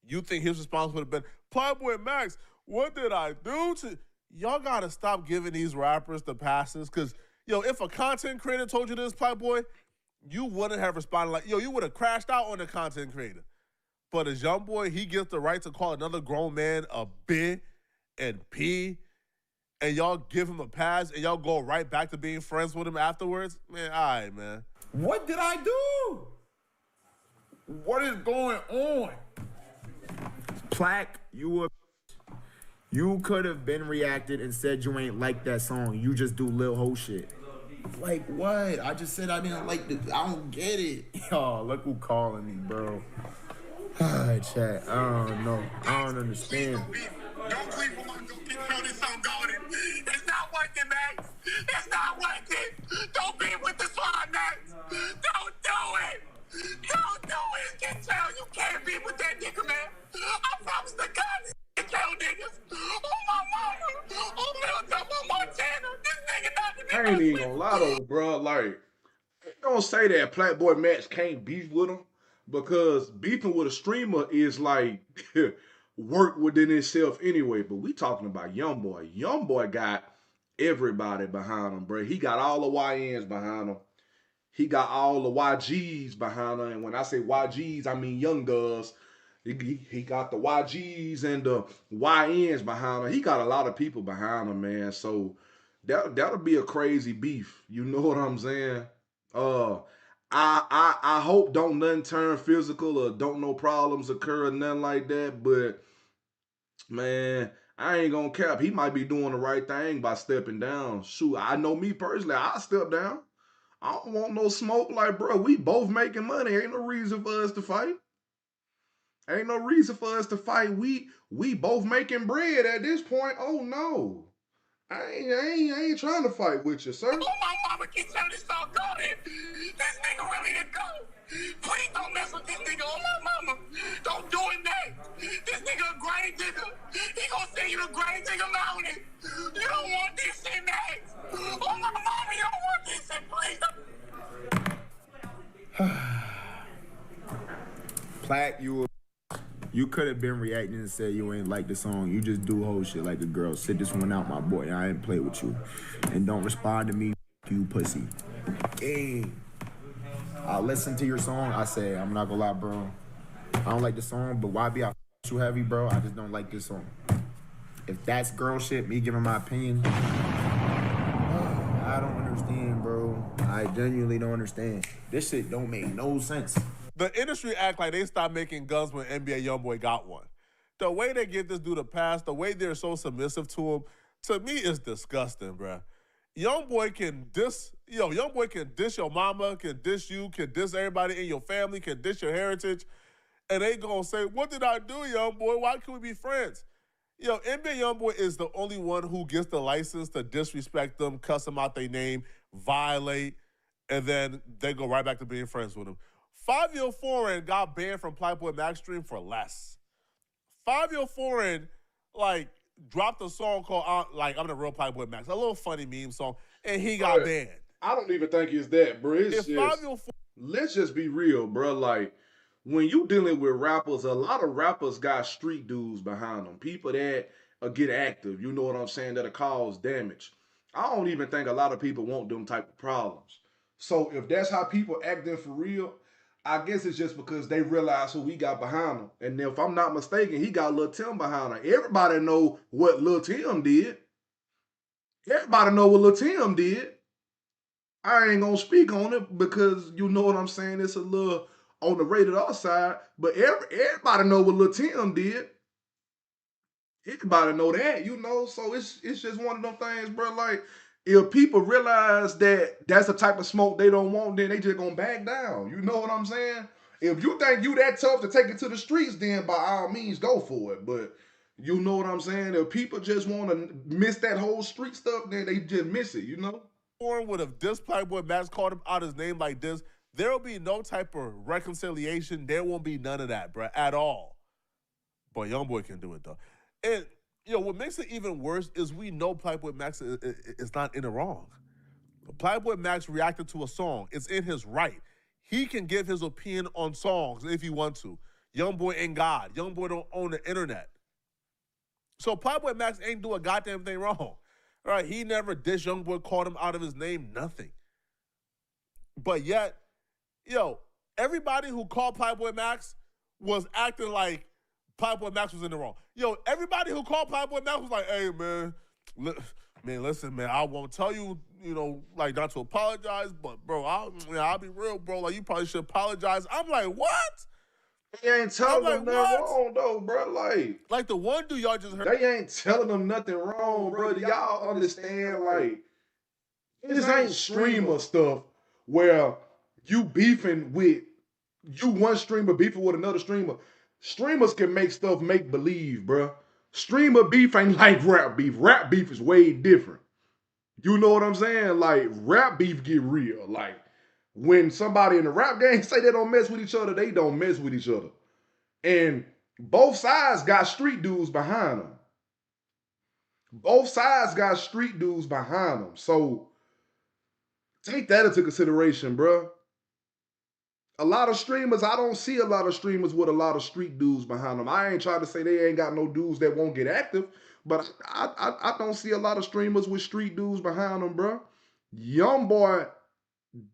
you think his response would have been, PlaqueBoyMax, what did I do to... Y'all got to stop giving these rappers the passes, because, if a content creator told you this, PlaqueBoy, you wouldn't have responded like, you would have crashed out on the content creator. But as YoungBoy, he gets the right to call another grown man a B and P, and y'all give him a pass, and y'all go right back to being friends with him afterwards? Man, all right, man. What did I do? What is going on? Plaque, you could have been reacted and said you ain't like that song. You just do Lil Ho shit. Like what? I just said I didn't like the. I don't get it. Oh, look who calling me, bro. Chat. I don't know. I don't understand. Don't creep on my this song going. It's not working, Max. It's not working. Don't be with the slime, Max. Don't do it. Don't do it. You can tell you can't be with that nigga, man. I promise to God, you tell niggas. Oh, my mama. Oh, Lil Dumb, oh, Montana. This nigga not to be. I ain't even gonna lie though, bro. Like, don't say that PlaqueBoyMax can't beef with him, because beefing with a streamer is like work within itself anyway. But we talking about YoungBoy. YoungBoy got everybody behind him, bro. He got all the YNs behind him. He got all the YGs behind him. And when I say YGs, I mean young guns. He got the YGs and the YNs behind him. He got a lot of people behind him, man. So that'll be a crazy beef. You know what I'm saying? I hope don't nothing turn physical or don't no problems occur or nothing like that. But man, I ain't gonna cap. He might be doing the right thing by stepping down. Shoot, I know me personally, I'll step down. I don't want no smoke. Like, bro, we both making money. Ain't no reason for us to fight. Ain't no reason for us to fight. We both making bread at this point. Oh no. I ain't trying to fight with you, sir. Oh, my mama can tell this song going. This nigga really to go. Please don't mess with this nigga. Oh, my mama. Don't do it, man. This nigga a grave digger. He gonna send you to grave digger mountain. You don't want this shit, man. Oh, my mama, you don't want this shit, please. Plaque, you could have been reacting and said you ain't like the song. You just do whole shit like a girl. Sit this one out, my boy. I ain't play with you. And don't respond to me, you pussy. Hey, I listen to your song. I say, I'm not gonna lie, bro. I don't like the song, but YB, I f you heavy, bro. I just don't like this song. If that's girl shit, me giving my opinion, I don't understand, bro. I genuinely don't understand. This shit don't make no sense. The industry act like they stopped making guns when NBA YoungBoy got one. The way they get this dude a pass, the way they're so submissive to him, to me is disgusting, bruh. YoungBoy can diss your mama, can diss you, can diss everybody in your family, can diss your heritage, and they gonna say, what did I do, YoungBoy? Why can't we be friends? NBA YoungBoy is the only one who gets the license to disrespect them, cuss them out their name, violate, and then they go right back to being friends with him. 5-Year Foreign got banned from PlaqueBoyMax stream for less. 5-Year Foreign, dropped a song called, I'm the Real PlaqueBoyMax, a little funny meme song, and he got banned. I don't even think it's that, bro. It's just, let's just be real, bro. Like, when you dealing with rappers, a lot of rappers got street dudes behind them. People that get active. You know what I'm saying? That'll cause damage. I don't even think a lot of people want them type of problems. So if that's how people acting for real, I guess it's just because they realize who we got behind them. And if I'm not mistaken, he got Lil Tim behind him. Everybody know what Lil Tim did. Everybody know what Lil Tim did. I ain't gonna speak on it because you know what I'm saying. It's a little on the rated R side, but everybody know what Lil Tim did. Everybody know that, you know. So it's just one of them things, bro. Like if people realize that that's the type of smoke they don't want, then they just gonna back down. You know what I'm saying? If you think you that tough to take it to the streets, then by all means go for it. But you know what I'm saying? If people just want to miss that whole street stuff, then they just miss it. You know. Would have this Playboy Max called him out his name like this, there will be no type of reconciliation. There won't be none of that, bro, at all. But YoungBoy can do it though. And what makes it even worse is we know Playboy Max is not in the wrong. Playboy Max reacted to a song. It's in his right. He can give his opinion on songs if he wants to. YoungBoy ain't God. YoungBoy don't own the internet. So Playboy Max ain't do a goddamn thing wrong. All right, he never dissed YoungBoy, called him out of his name, nothing. But yet, everybody who called Playboy Max was acting like Playboy Max was in the wrong. Everybody who called Playboy Max was like, hey, man, listen, man, I won't tell you, like not to apologize, but, bro, I'll be real, bro. Like, you probably should apologize. I'm like, what? They ain't telling them nothing wrong, though, bro. Like the one dude y'all just heard. They ain't telling them nothing wrong, bro. Y'all understand, like, this ain't streamer stuff where you beefing with, one streamer beefing with another streamer. Streamers can make stuff make believe, bro. Streamer beef ain't like rap beef. Rap beef is way different. You know what I'm saying? Like, rap beef get real. Like, when somebody in the rap game say they don't mess with each other, they don't mess with each other. And both sides got street dudes behind them. Both sides got street dudes behind them. So take that into consideration, bro. A lot of streamers, I don't see a lot of streamers with a lot of street dudes behind them. I ain't trying to say they ain't got no dudes that won't get active, but I don't see a lot of streamers with street dudes behind them, bro. YoungBoy,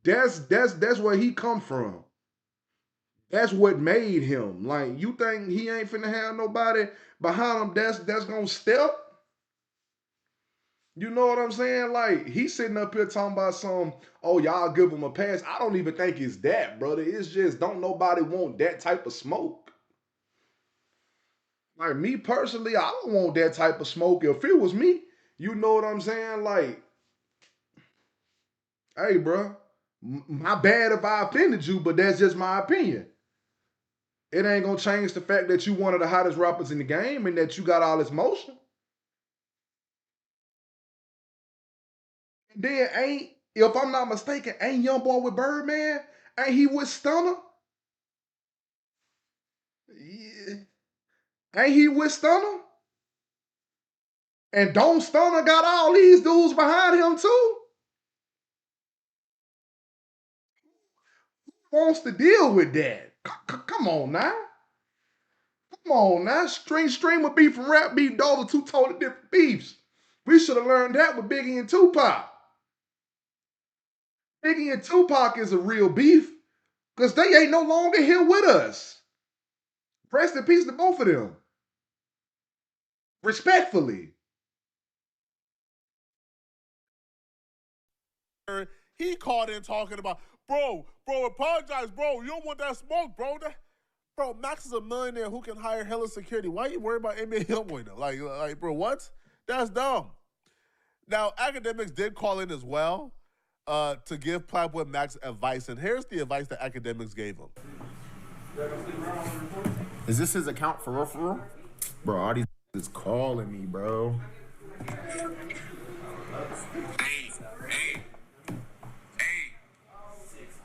that's where he come from. That's what made him. Like, you think he ain't finna have nobody behind him that's gonna step? You know what I'm saying? Like, he's sitting up here talking about y'all give him a pass. I don't even think it's that, brother. It's just don't nobody want that type of smoke. Like, me personally, I don't want that type of smoke. If it was me, you know what I'm saying? Like, hey, bro, my bad if I offended you, but that's just my opinion. It ain't gonna change the fact that you one of the hottest rappers in the game and that you got all this motion. And then if I'm not mistaken, ain't YoungBoy with Birdman? Ain't he with Stunner? Yeah. Ain't he with Stunner? And don't Stunner got all these dudes behind him too? Who wants to deal with that? Come on now. Come on now. Streamer beef and rap beef, those are two totally different beefs. We should have learned that with Biggie and Tupac. Biggie and Tupac is a real beef because they ain't no longer here with us. Rest in peace to both of them. Respectfully. He called in talking about, bro, apologize, bro. You don't want that smoke, bro. Bro, Max is a millionaire who can hire hella security. Why are you worried about NBA YoungBoy though? Like, bro, what? That's dumb. Now, Academics did call in as well to give Playboy Max advice, and here's the advice that Academics gave him. Is this his account for real? Bro, all these is calling me, bro. Hey,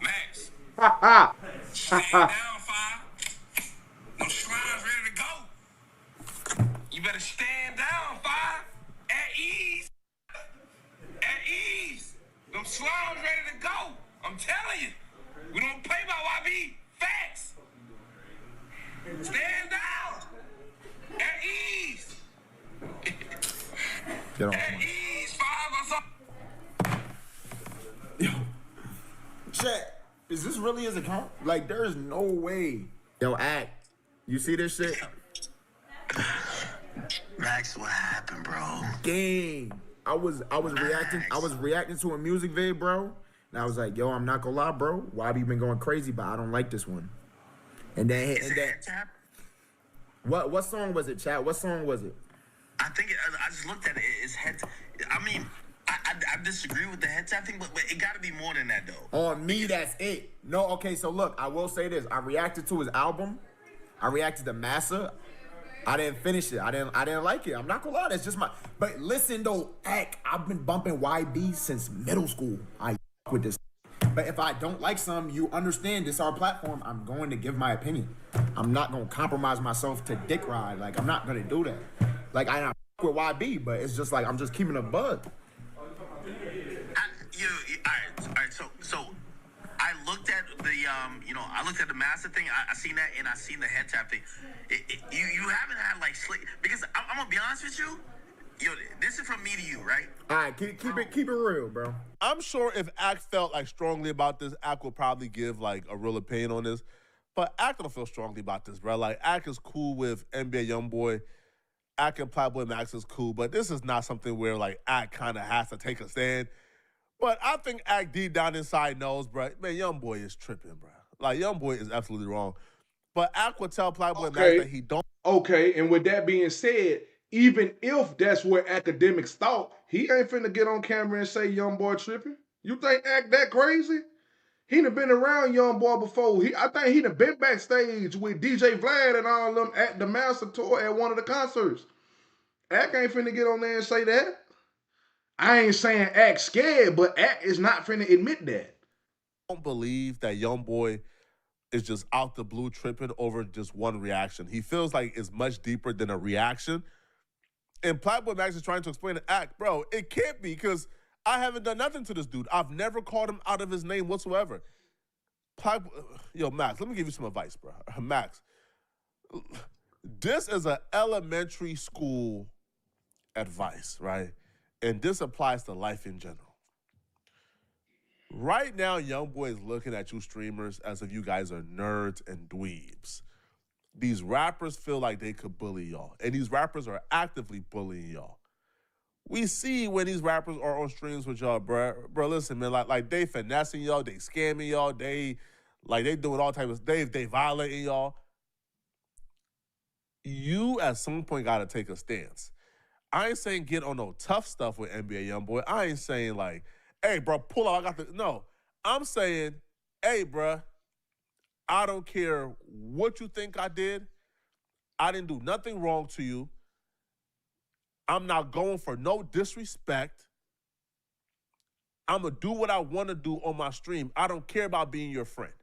Max. Ha ha. Stand down, Five. Them slimes ready to go. You better stand down, Five. At ease. At ease. Them slimes ready to go. I'm telling you. We don't play by YB. Facts. Stand down. At ease. music, huh? Like, there's no way. Yo, act. You see this shit? Max, what happened, bro? Gang. I was reacting to a music video, bro. And I was like, yo, I'm not gonna lie, bro. YB been going crazy, but I don't like this one. And then Is it head tap? what song was it, chat? What song was it? I think I just looked at it. It's head. I mean, I disagree with the head tap thing, but it got to be more than that though. On me, that's it. No, okay. So look, I will say this. I reacted to his album. I reacted to Massa. I didn't finish it. I didn't like it. I'm not gonna lie. That's just my. But listen though, I've been bumping YB since middle school. I with this. But if I don't like something, you understand this our platform. I'm going to give my opinion. I'm not gonna compromise myself to dick ride. Like I'm not gonna do that. Like I with YB, but it's just like I'm just keeping a bug. All right. So I looked at the I looked at the master thing. I seen that, and I seen the head tap thing. You haven't had like slick because I'm gonna be honest with you. Yo, this is from me to you, right? All right, keep it real, bro. I'm sure if Act felt like strongly about this, Act would probably give like a real opinion on this. But Act don't feel strongly about this, bro. Like Act is cool with NBA YoungBoy. Act and PlaqueBoyMax is cool, but this is not something where like Act kind of has to take a stand. But I think Act deep down inside knows, bro, man, YoungBoy is tripping, bro. Like YoungBoy is absolutely wrong. But Act would tell PlaqueBoyMax that he don't. Okay, and with that being said, even if that's what academics thought, he ain't finna get on camera and say YoungBoy tripping. You think Act that crazy? He done been around YoungBoy before. I think he done been backstage with DJ Vlad and all of them at the Master Tour at one of the concerts. Act ain't finna get on there and say that. I ain't saying Act scared, but Act is not finna admit that. I don't believe that YoungBoy is just out the blue tripping over just one reaction. He feels like it's much deeper than a reaction. And PlaqueBoyMax is trying to explain to Act, bro, it can't be because I haven't done nothing to this dude. I've never called him out of his name whatsoever. Yo, Max, let me give you some advice, bro. Max, this is an elementary school advice, right? And this applies to life in general. Right now, YoungBoy is looking at you streamers as if you guys are nerds and dweebs. These rappers feel like they could bully y'all, and these rappers are actively bullying y'all. We see when these rappers are on streams with y'all, bro. Bro, listen, man, like they finessing y'all, they scamming y'all, they doing all types of they violating y'all. You at some point gotta take a stance. I ain't saying get on no tough stuff with NBA YoungBoy. I ain't saying like, hey, bro, pull out. I got the no. I'm saying, hey, bro, I don't care what you think I did. I didn't do nothing wrong to you. I'm not going for no disrespect. I'm going to do what I want to do on my stream. I don't care about being your friend.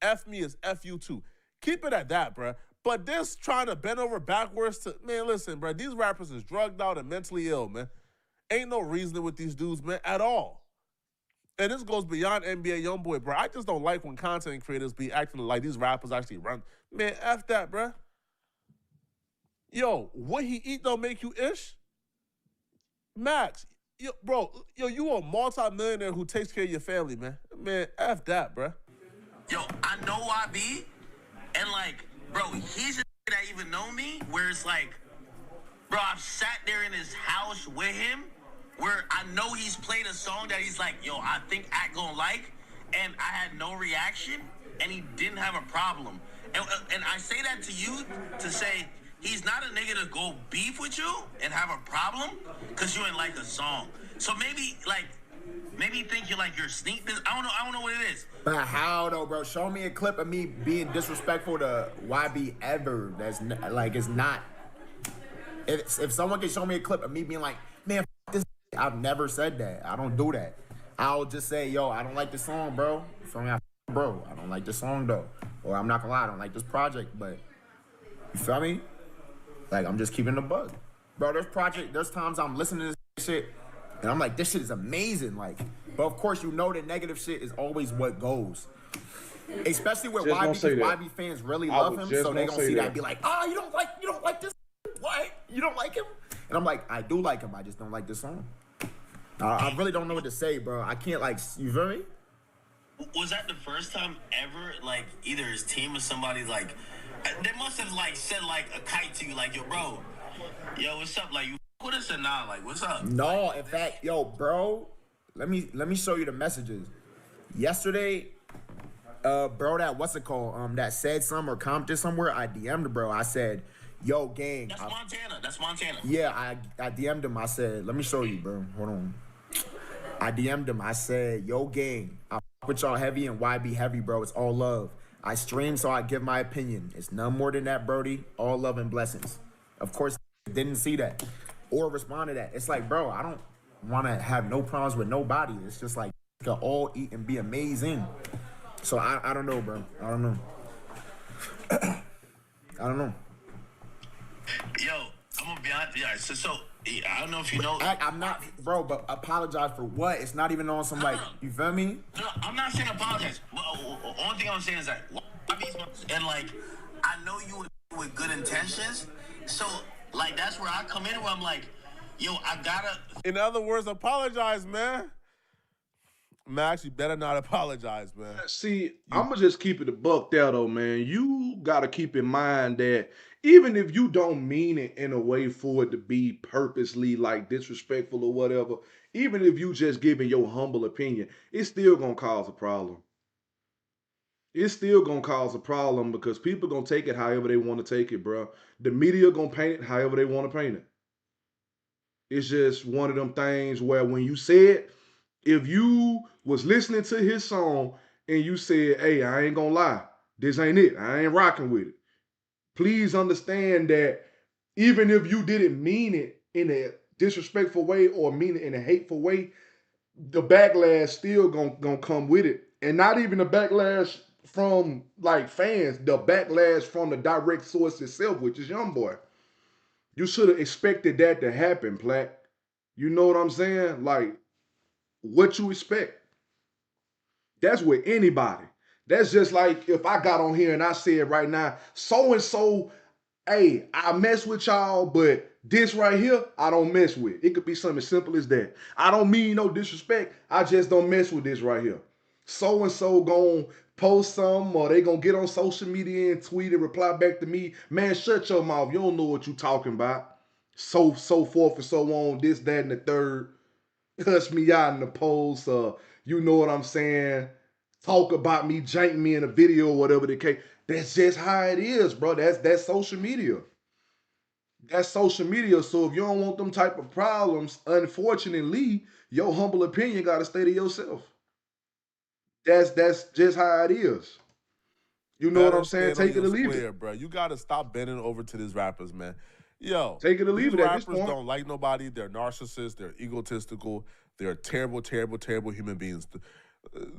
F me is F you too. Keep it at that, bro. But this trying to bend over backwards to, man, listen, bro, these rappers is drugged out and mentally ill, man. Ain't no reasoning with these dudes, man, at all. And this goes beyond NBA YoungBoy, bro. I just don't like when content creators be acting like these rappers actually run. Man, F that, bro. Yo, what he eat don't make you ish? Max, yo, bro, you a multi-millionaire who takes care of your family, man. Man, F that, bro. Yo, I know YB, and like, bro, he's a that even know me, where it's like, bro, I've sat there in his house with him, where I know he's played a song that he's like, yo, I think Act gonna like, and I had no reaction, and he didn't have a problem. And I say that to you to say, he's not a nigga to go beef with you and have a problem because you ain't like a song. So maybe you think you're sneak this. I don't know what it is. But how though, bro? Show me a clip of me being disrespectful to YB ever. That's like it's not. If someone can show me a clip of me being like, man, f this, I've never said that. I don't do that. I'll just say, yo, I don't like this song, bro. So I bro, I don't like this song though, or I'm not gonna lie, I don't like this project. But you feel me? Like, I'm just keeping the bug. Bro, there's times I'm listening to this shit, and I'm like, this shit is amazing. Like, but of course, you know that negative shit is always what goes. Especially with YB, because YB fans really love him, so they gonna see that and be like, oh, you don't like this? What? You don't like him? And I'm like, I do like him, I just don't like this song. I really don't know what to say, bro. I can't, like, you feel me? Was that the first time ever, like, either his team or somebody, like, they must have, like, said, like, a kite to you, like, yo, bro, yo, what's up? Like, you with us or not? Like, what's up? No, in fact, yo, bro, let me show you the messages. Yesterday, bro, that what's it called? That said some or commented somewhere. I DM'd bro. I said, yo, gang. That's Montana. That's Montana. Yeah, I DM'd him. I said, let me show you, bro. Hold on. I DM'd him. I said, yo, gang. I fuck with y'all heavy and why be heavy, bro? It's all love. I stream so I give my opinion. It's none more than that, Brody. All love and blessings. Of course, didn't see that or respond to that. It's like, bro, I don't want to have no problems with nobody. It's just like, we can all eat and be amazing. So I don't know, bro. I don't know. I don't know. Yo, I'm gonna be honest. Yeah, so I don't know if you know. I'm not, bro, but apologize for what? It's not even on some, like, you feel me? No, I'm not saying apologize. Only thing I'm saying is that, and like, I know you with good intentions. So, like, that's where I come in where I'm like, yo, I gotta. In other words, apologize, man. Max, you better not apologize, man. See, I'm going to just keep it a buck there, though, man. You got to keep in mind that even if you don't mean it in a way for it to be purposely, like, disrespectful or whatever, even if you just giving your humble opinion, it's still going to cause a problem. It's still going to cause a problem because people going to take it however they want to take it, bro. The media going to paint it however they want to paint it. It's just one of them things where when you say it, if you was listening to his song and you said, hey, I ain't gonna lie, this ain't it. I ain't rocking with it. Please understand that even if you didn't mean it in a disrespectful way or mean it in a hateful way, the backlash still gonna come with it. And not even the backlash from like fans, the backlash from the direct source itself, which is YoungBoy. You should have expected that to happen, Plaque. You know what I'm saying? Like, what you expect. That's with anybody. That's just like if I got on here and I said right now, so and so, hey, I mess with y'all, but this right here, I don't mess with. It could be something as simple as that. I don't mean no disrespect. I just don't mess with this right here. So and so gonna post something, or they gonna get on social media and tweet and reply back to me, man, shut your mouth. You don't know what you talking about. So forth and so on, this, that, and the third. Cuss me out in the post, you know what I'm saying? Talk about me, jank me in a video or whatever the case. That's just how it is, bro. That's social media. That's social media. So if you don't want them type of problems, unfortunately, your humble opinion got to stay to yourself. That's just how it is. You know what I'm saying? Take it or leave it. Bro. You got to stop bending over to these rappers, man. Yo, take it or leave it at this point. point. Don't like nobody. They're narcissists. They're egotistical. They're terrible, terrible, terrible human beings.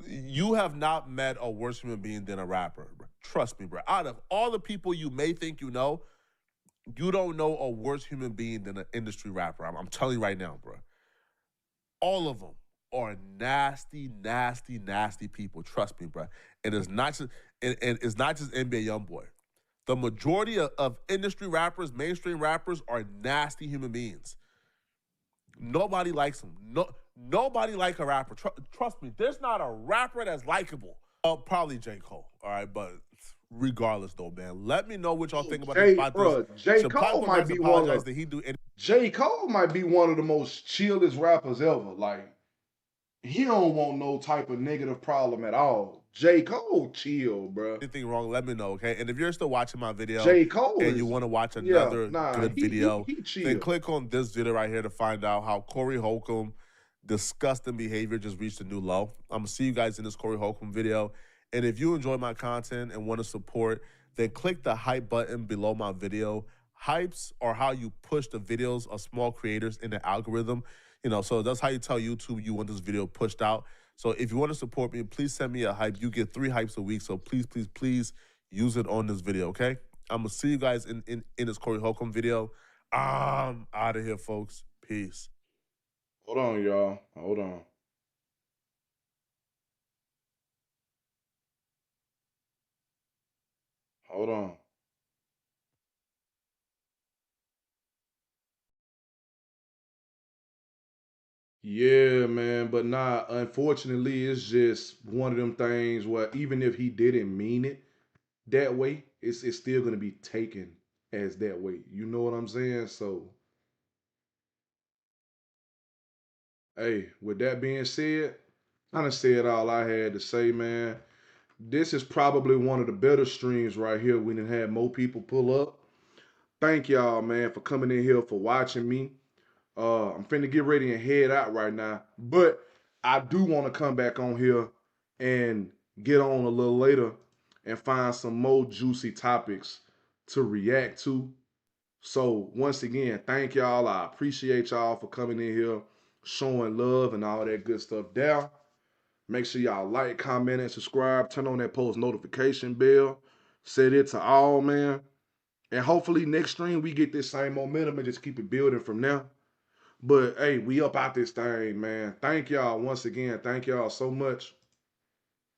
You have not met a worse human being than a rapper. Bro. Trust me, bro. Out of all the people you may think you know, you don't know a worse human being than an industry rapper. I'm telling you right now, bro. All of them are nasty, nasty, nasty people. Trust me, bro. And it's not just and it's not just NBA YoungBoy. The majority of industry rappers, mainstream rappers, are nasty human beings. Nobody likes them. Nobody like a rapper. Trust me, there's not a rapper that's likable. Probably J. Cole, all right? But regardless, though, man, let me know what y'all think about this. J. Cole might be one of J. Cole might be one of the most chillest rappers ever. Like, he don't want no type of negative problem at all. J. Cole chill, bro. Anything wrong, let me know, okay? And if you're still watching my video and you want to watch another good video, then click on this video right here to find out how Corey Holcomb disgusting behavior just reached a new low. I'm going to see you guys in this Corey Holcomb video. And if you enjoy my content and want to support, then click the hype button below my video. Hypes are how you push the videos of small creators in the algorithm. You know, so that's how you tell YouTube you want this video pushed out. So if you want to support me, please send me a hype. You get 3 hypes a week. So please, please, please use it on this video, okay? I'm going to see you guys in this Corey Holcomb video. I'm out of here, folks. Peace. Hold on, y'all. Hold on. Hold on. Yeah, man, but nah, unfortunately, it's just one of them things where even if he didn't mean it that way, it's still gonna be taken as that way. You know what I'm saying? So, hey, with that being said, I done said all I had to say, man. This is probably one of the better streams right here. We done had more people pull up. Thank y'all, man, for coming in here for watching me. I'm finna get ready and head out right now, but I do want to come back on here and get on a little later and find some more juicy topics to react to. So once again, thank y'all. I appreciate y'all for coming in here, showing love and all that good stuff there. Make sure y'all like, comment, and subscribe. Turn on that post notification bell. Set it to all, man. And hopefully next stream we get this same momentum and just keep it building from there. But hey, we up out this thing, man. Thank y'all once again. Thank y'all so much.